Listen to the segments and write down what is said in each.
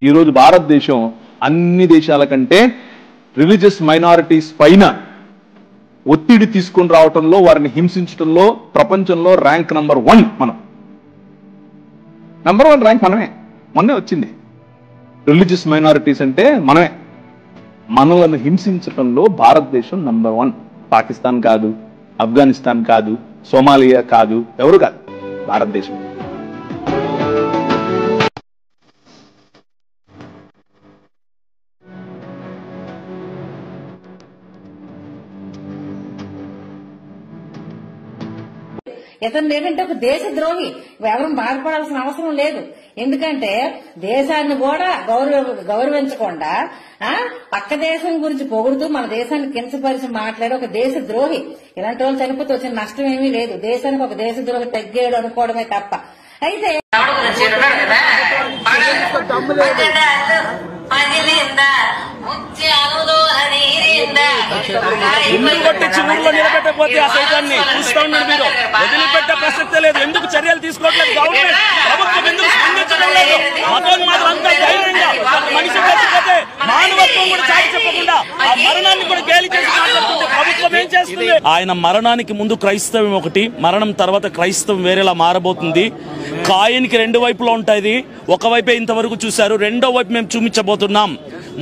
ఈ రోజు భారతదేశం అన్ని దేశాల కంటే రిలీజియస్ మైనారిటీస్ పైన ఒత్తిడి తీసుకొని రావటంలో, వారిని హింసించడంలో ప్రపంచంలో ర్యాంక్ నంబర్ 1 మనం. నంబర్ 1 ర్యాంక్ మనమే. మొన్నే వచ్చింది. రిలీజియస్ మైనారిటీస్ అంటే మనమే. మనలను హింసించడంలో భారతదేశం నంబర్ 1. పాకిస్తాన్ కాదు, ఆఫ్ఘనిస్తాన్ కాదు, సోమాలియా కాదు, ఎవరు కాదు, భారతదేశం. ఇతను ఏంటంటే ఒక దేశ ద్రోహి. ఎవరు బాధపడాల్సిన అవసరం లేదు. ఎందుకంటే దేశాన్ని కూడా గౌరవించకుండా పక్క దేశం గురించి పొగుడుతూ మన దేశాన్ని కించపరిచి మాట్లాడే ఒక దేశ ద్రోహి. ఇలాంటి వాళ్ళు చనిపోతే వచ్చిన నష్టం ఏమీ లేదు. దేశానికి ఒక దేశ ద్రోహి తగ్గాడు అనుకోవడమే తప్ప. అయితే కొట్టించి ఊళ్ళో నిలబెట్టకపోతే ఆ సైతాన్ని చూస్తూ ఉన్నాడు. మీరు వదిలిపెట్టే ప్రసక్తే లేదు. ఎందుకు చర్యలు తీసుకోవట్లేదు గవర్నమెంట్? ప్రభుత్వం ఎందుకు స్పందించడం లేదు? మతోన్మాదులంతా ధైర్యంగా మనిషి చచ్చిపోతే మానవత్వం కూడా చాటి చెప్పకుండా ఆ మరణాన్ని కూడా గేలి చేసి మాట్లాడుతుంటే ప్రభుత్వం ఏం చేస్తుంది? ఆయన మరణానికి ముందు క్రైస్తవం ఒకటి, మరణం తర్వాత క్రైస్తవం వేరేలా మారబోతుంది. కాయనికి 2 వైపులో ఉంటాయి. ఒకవైపే ఇంతవరకు చూశారు, రెండో వైపు మేము చూపించబోతున్నాం.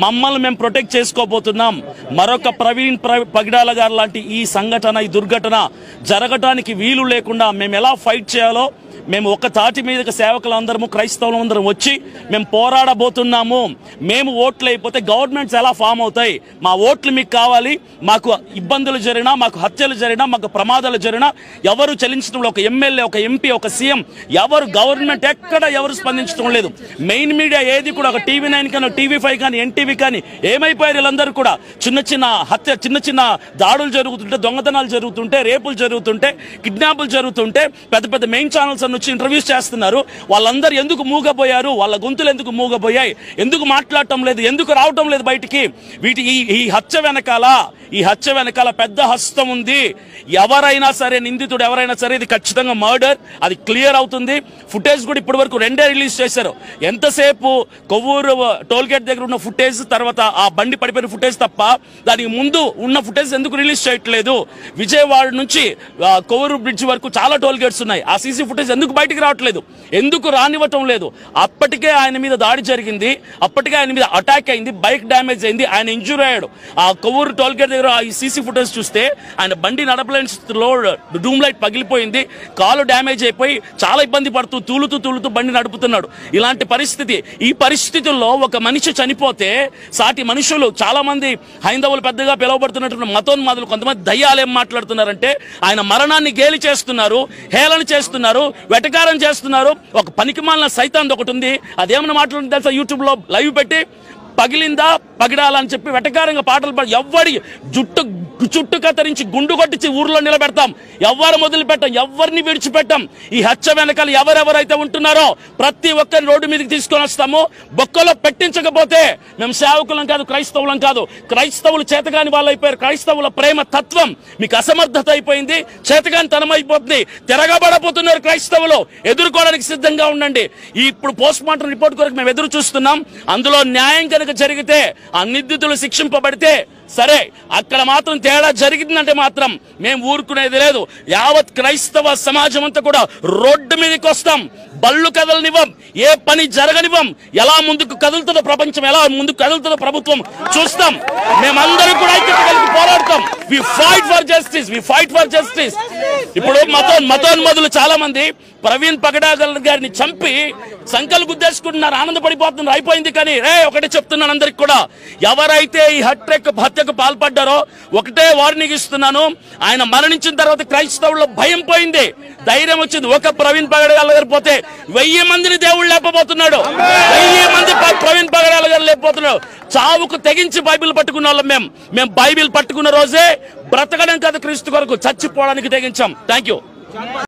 మమ్మల్ని మేము ప్రొటెక్ట్ చేసుకోబోతున్నాం. మరొక ప్రవీణ్ పగిడాల గారు లాంటి ఈ సంఘటన, ఈ దుర్ఘటన జరగటానికి వీలు లేకుండా మేము ఎలా ఫైట్ చేయాలో మేము ఒక తాటి మీదకి సేవకులందరము, క్రైస్తవులందరం వచ్చి మేము పోరాడబోతున్నాము. మేము ఓట్లు అయిపోతే గవర్నమెంట్స్ ఎలా ఫామ్ అవుతాయి? మా ఓట్లు మీకు కావాలి. మాకు ఇబ్బందులు జరిగినా, మాకు హత్యలు జరిగినా, మాకు ప్రమాదాలు జరిగినా ఎవరు చెల్లించడంలో, ఒక ఎమ్మెల్యే, ఒక ఎంపీ, ఒక సీఎం ఎవరు, గవర్నమెంట్ ఎక్కడ ఎవరు స్పందించడం లేదు. మెయిన్ మీడియా ఏది కూడా, ఒక TV9 కానీ, TV5 కానీ, NTV కానీ ఏమైపోయారు వీళ్ళందరూ కూడా? చిన్న చిన్న హత్య, చిన్న చిన్న దాడులు జరుగుతుంటే, దొంగతనాలు జరుగుతుంటే, రేపులు జరుగుతుంటే, కిడ్నాపులు జరుగుతుంటే పెద్ద పెద్ద మెయిన్ ఛానల్స్ వచ్చి ఇంటర్వ్యూస్ చేస్తున్నారు. వాళ్ళందరూ ఎందుకు మూగబోయారు? వాళ్ళ గొంతులు ఎందుకు మూగబోయాయి? ఎందుకు మాట్లాడటం లేదు? ఎందుకు రావటం లేదు బయటికి? ఈ హత్య వెనకాల పెద్ద హస్తం ఉంది. ఎవరైనా సరే, నిందితుడు ఎవరైనా సరే, ఇది ఖచ్చితంగా మర్డర్, అది క్లియర్ అవుతుంది. ఫుటేజ్ కూడా ఇప్పటి వరకు 2 రిలీజ్ చేశారు. ఎంతసేపు కొవ్వూరు టోల్గేట్ దగ్గర ఉన్న ఫుటేజ్, తర్వాత ఆ బండి పడిపోయిన ఫుటేజ్ తప్ప దానికి ముందు ఉన్న ఫుటేజ్ ఎందుకు రిలీజ్ చేయట్లేదు? విజయవాడ నుంచి కొవ్వూరు బ్రిడ్జ్ వరకు చాలా టోల్గేట్స్ ఉన్నాయి. ఆ సీసీ ఫుటేజ్ ఎందుకు బయటికి రావట్లేదు? ఎందుకు రానివ్వటం లేదు? అప్పటికే ఆయన మీద దాడి జరిగింది, అప్పటికే ఆయన మీద అటాక్ అయింది, బైక్ డ్యామేజ్ అయింది, ఆయన ఇంజూర్ అయ్యాడు. ఆ కొవ్వూరు టోల్గేట్ దగ్గర ఈ సీసీ ఫుటేజ్ చూస్తే ఆయన బండి నడపలేని స్థితిలో డూమ్ లైట్ పగిలిపోయింది, కాలు డ్యామేజ్ అయిపోయి చాలా ఇబ్బంది పడుతూ తూలుతూ బండి నడుపుతున్నాడు. ఇలాంటి పరిస్థితి. ఈ పరిస్థితుల్లో ఒక మనిషి చనిపోతే సాటి మనుషులు, చాలా మంది హైందవులు పెద్దగా పిలువబడుతున్నటువంటి మతోన్మాదులు, కొంతమంది దయ్యాలు ఏం మాట్లాడుతున్నారంటే ఆయన మరణాన్ని గేలి చేస్తున్నారు, హేళన చేస్తున్నారు, వెటకారం చేస్తున్నారు. ఒక పనికిమాలిన సైతాన్ ఒకటి ఉంది, అదేమన్నా మాట్లాడుతుంది తెలుసా? యూట్యూబ్ లో లైవ్ పెట్టి పగిలిందా పగిడాలని చెప్పి వెటకారంగా పాటలు పాడి ఎవ్వడి చుట్టు కత్తిరించి గుండు కొట్టించి ఊర్లో నిలబెడతాం. ఎవ్వరు మొదలుపెట్టాం, ఎవరిని విడిచిపెట్టాం. ఈ హత్య వెనకాల ఎవరెవరైతే ఉంటున్నారో ప్రతి ఒక్కరిని రోడ్డు మీదకి తీసుకొని వస్తాము. బొక్కలో పెట్టించకపోతే మేము సేవకులం కాదు, క్రైస్తవులం కాదు. క్రైస్తవులు చేతగాని వాళ్ళు అయిపోయారు. క్రైస్తవుల ప్రేమ తత్వం మీకు అసమర్థత అయిపోయింది, చేతగాని తనం అయిపోతుంది. తిరగబడబోతున్నారు క్రైస్తవులు. ఎదుర్కోవడానికి సిద్ధంగా ఉండండి. ఇప్పుడు పోస్ట్ మార్టం రిపోర్ట్ కొరకు మేము ఎదురు చూస్తున్నాం. అందులో న్యాయం కనుక జరిగితే, ఆ నిందితులు శిక్షింపబడితే సరే, అక్కడ మాత్రం తేడా జరిగిందంటే మాత్రం మేము ఊరుకునేది లేదు. యావత్ క్రైస్తవ సమాజం అంతా కూడా రోడ్డు మీదకి వస్తాం. బళ్ళు కదలనివ్వం, ఏ పని జరగనివ్వం. ఎలా ముందుకు కదులుతుందో ప్రపంచం, ఎలా ముందుకు కదులుతుందో ప్రభుత్వం చూస్తాం. మేమందరం కూడా ఐక్యత కలిగి పోరాడతాం. We fight for justice, we fight for justice. ఇప్పుడు మతోన్మదులు చాలా మంది ప్రవీణ్ పగడాగల్ గారిని చంపి సంకలు గుద్దేసుకుంటున్నారు, ఆనందపడిపోతున్నారు. అయిపోయింది. కానీ ఒకటే చెప్తున్నాను అందరికి కూడా, ఎవరైతే ఈ హత్యకు పాల్పడ్డారో ఒకటే వార్నింగ్ ఇస్తున్నాను. ఆయన మరణించిన తర్వాత క్రైస్తవుల్లో భయం పోయింది, ధైర్యం వచ్చింది. ఒక ప్రవీణ్ పగడాల గారు పోతే 1000 మందిని దేవుళ్ళు లేపబోతున్నాడు. 1000 మంది ప్రవీణ్ పగడాల గారు లేకపోతున్నాడు. చావుకు తెగించి బైబిల్ పట్టుకున్న వాళ్ళం మేము బైబిల్ పట్టుకున్న రోజే బ్రతకడం కాదు, క్రీస్తు కొరకు చచ్చిపోవడానికి తెగించాం. Thank you.